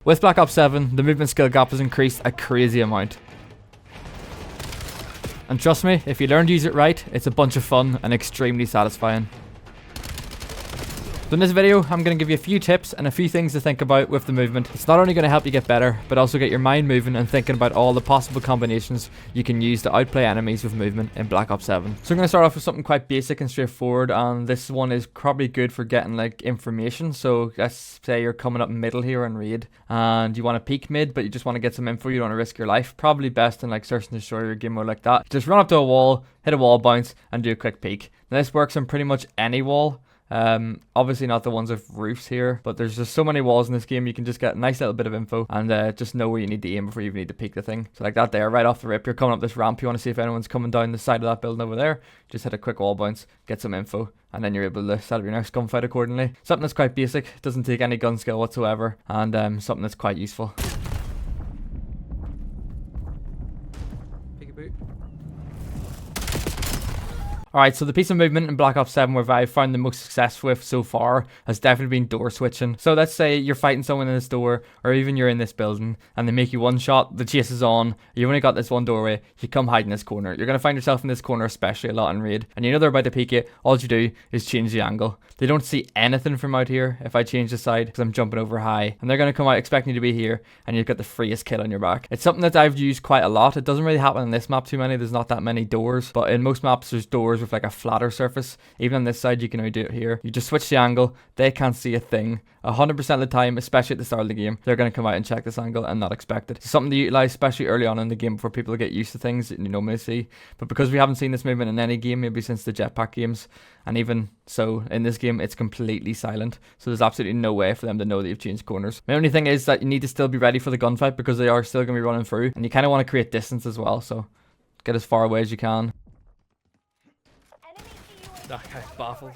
With Black Ops 7, the movement skill gap has increased a crazy amount. And trust me, if you learn to use it right, it's a bunch of fun and extremely satisfying. So in this video, I'm going to give you a few tips and a few things to think about with the movement. It's not only going to help you get better, but also get your mind moving and thinking about all the possible combinations you can use to outplay enemies with movement in Black Ops 7. So I'm going to start off with something quite basic and straightforward, and this one is probably good for getting like information. So let's say you're coming up middle here on raid and you want to peek mid, but you just want to get some info, you don't want to risk your life. Probably best in like search and destroy or game mode like that. Just run up to a wall, hit a wall bounce, and do a quick peek. Now this works on pretty much any wall. Obviously not the ones with roofs here, but there's just so many walls in this game. You can just get a nice little bit of info and just know where you need to aim before you even need to peek the thing. So like that there, right off the rip, you're coming up this ramp, you want to see if anyone's coming down the side of that building over there. Just hit a quick wall bounce, get some info, and then you're able to set up your next gunfight accordingly. Something that's quite basic, doesn't take any gun skill whatsoever, and something that's quite useful. Alright, so the piece of movement in Black Ops 7 where I've found the most success with so far has definitely been door switching. So let's say you're fighting someone in this door, or even you're in this building, and they make you one shot, the chase is on, you only got this one doorway, you come hide in this corner. You're going to find yourself in this corner especially a lot in raid, and you know they're about to peek you. All you do is change the angle. They don't see anything from out here if I change the side, because I'm jumping over high, and they're going to come out expecting you to be here, and you've got the freest kill on your back. It's something that I've used quite a lot. It doesn't really happen in this map too many, there's not that many doors, but in most maps there's doors with like a flatter surface. Even on this side you can only do it here. You just switch the angle, they can't see a thing 100% of the time, especially at the start of the game. They're going to come out and check this angle and not expect it. It's something to utilize especially early on in the game before people get used to things that you normally see. But because we haven't seen this movement in any game maybe since the jetpack games, and even so in this game it's completely silent, so there's absolutely no way for them to know that you've changed corners. The only thing is that you need to still be ready for the gunfight because they are still going to be running through, and you kind of want to create distance as well, so get as far away as you can. That guy's baffled.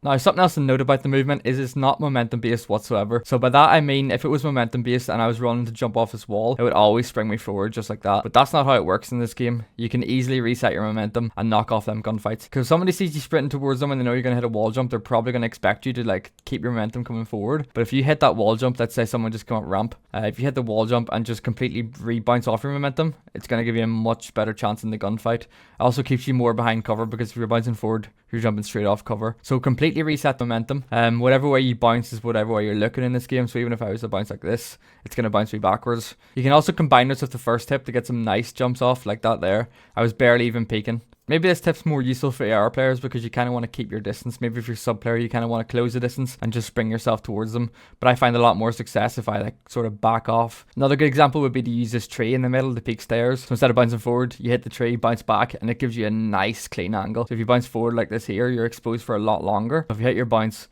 Now, something else to note about the movement is it's not momentum based whatsoever. So by that I mean if it was momentum based and I was running to jump off this wall, it would always spring me forward just like that. But that's not how it works in this game. You can easily reset your momentum and knock off them gunfights. Because if somebody sees you sprinting towards them and they know you're going to hit a wall jump, they're probably going to expect you to like keep your momentum coming forward. But if you hit that wall jump, let's say someone just come up ramp, if you hit the wall jump and just completely rebounce off your momentum, it's going to give you a much better chance in the gunfight. It also keeps you more behind cover because if you're bouncing forward, you're jumping straight off cover. So completely reset momentum. Whatever way you bounce is whatever way you're looking in this game. So even if I was to bounce like this, it's going to bounce me backwards. You can also combine this with the first tip to get some nice jumps off like that there. I was barely even peeking. Maybe this tip's more useful for AR players because you kind of want to keep your distance. Maybe if you're sub player, you kind of want to close the distance and just bring yourself towards them. But I find a lot more success if I like sort of back off. Another good example would be to use this tree in the middle, the peak stairs. So instead of bouncing forward, you hit the tree, bounce back, and it gives you a nice clean angle. So if you bounce forward like this here, you're exposed for a lot longer. If you hit your bounce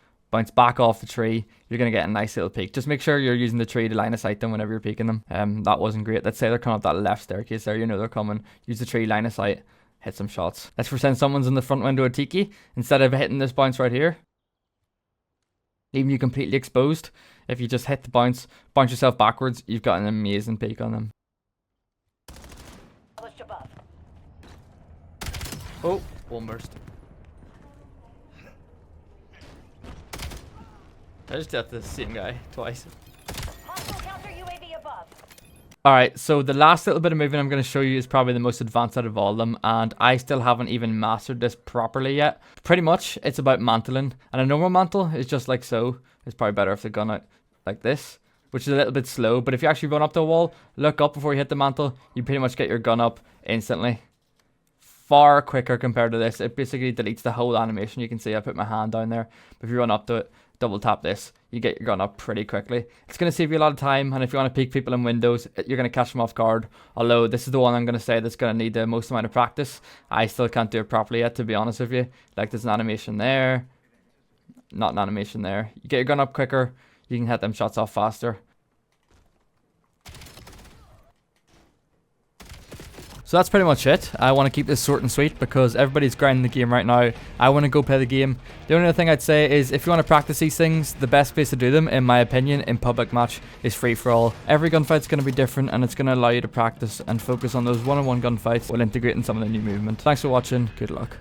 back off the tree, you're going to get a nice little peek. Just make sure you're using the tree to line of sight them whenever you're peeking them. That wasn't great. Let's say they're coming up that left staircase there, you know they're coming. Use the tree, line of sight, hit some shots. Let's pretend someone's in the front window of Tiki. Instead of hitting this bounce right here, leaving you completely exposed, if you just hit the bounce yourself backwards, you've got an amazing peek on them. Oh, one burst. I just hit the same guy twice. Alright, so the last little bit of movement I'm going to show you is probably the most advanced out of all of them, and I still haven't even mastered this properly yet. Pretty much, it's about mantling, and a normal mantle is just like so. It's probably better if the gun out like this, which is a little bit slow, but if you actually run up the wall, look up before you hit the mantle, you pretty much get your gun up instantly. Far quicker compared to this. It basically deletes the whole animation. You can see I put my hand down there, but if you run up to it, double tap this, you get your gun up pretty quickly. It's going to save you a lot of time, and if you want to peek people in windows, you're going to catch them off guard. Although this is the one I'm going to say that's going to need the most amount of practice. I still can't do it properly yet, to be honest with you. Like there's an animation there, not an animation there. You get your gun up quicker, you can hit them shots off faster. So that's pretty much it. I want to keep this short and sweet because everybody's grinding the game right now. I want to go play the game. The only other thing I'd say is if you want to practice these things, the best place to do them, in my opinion, in public match is free for all. Every gunfight's going to be different and it's going to allow you to practice and focus on those one-on-one gunfights while integrating some of the new movement. Thanks for watching. Good luck.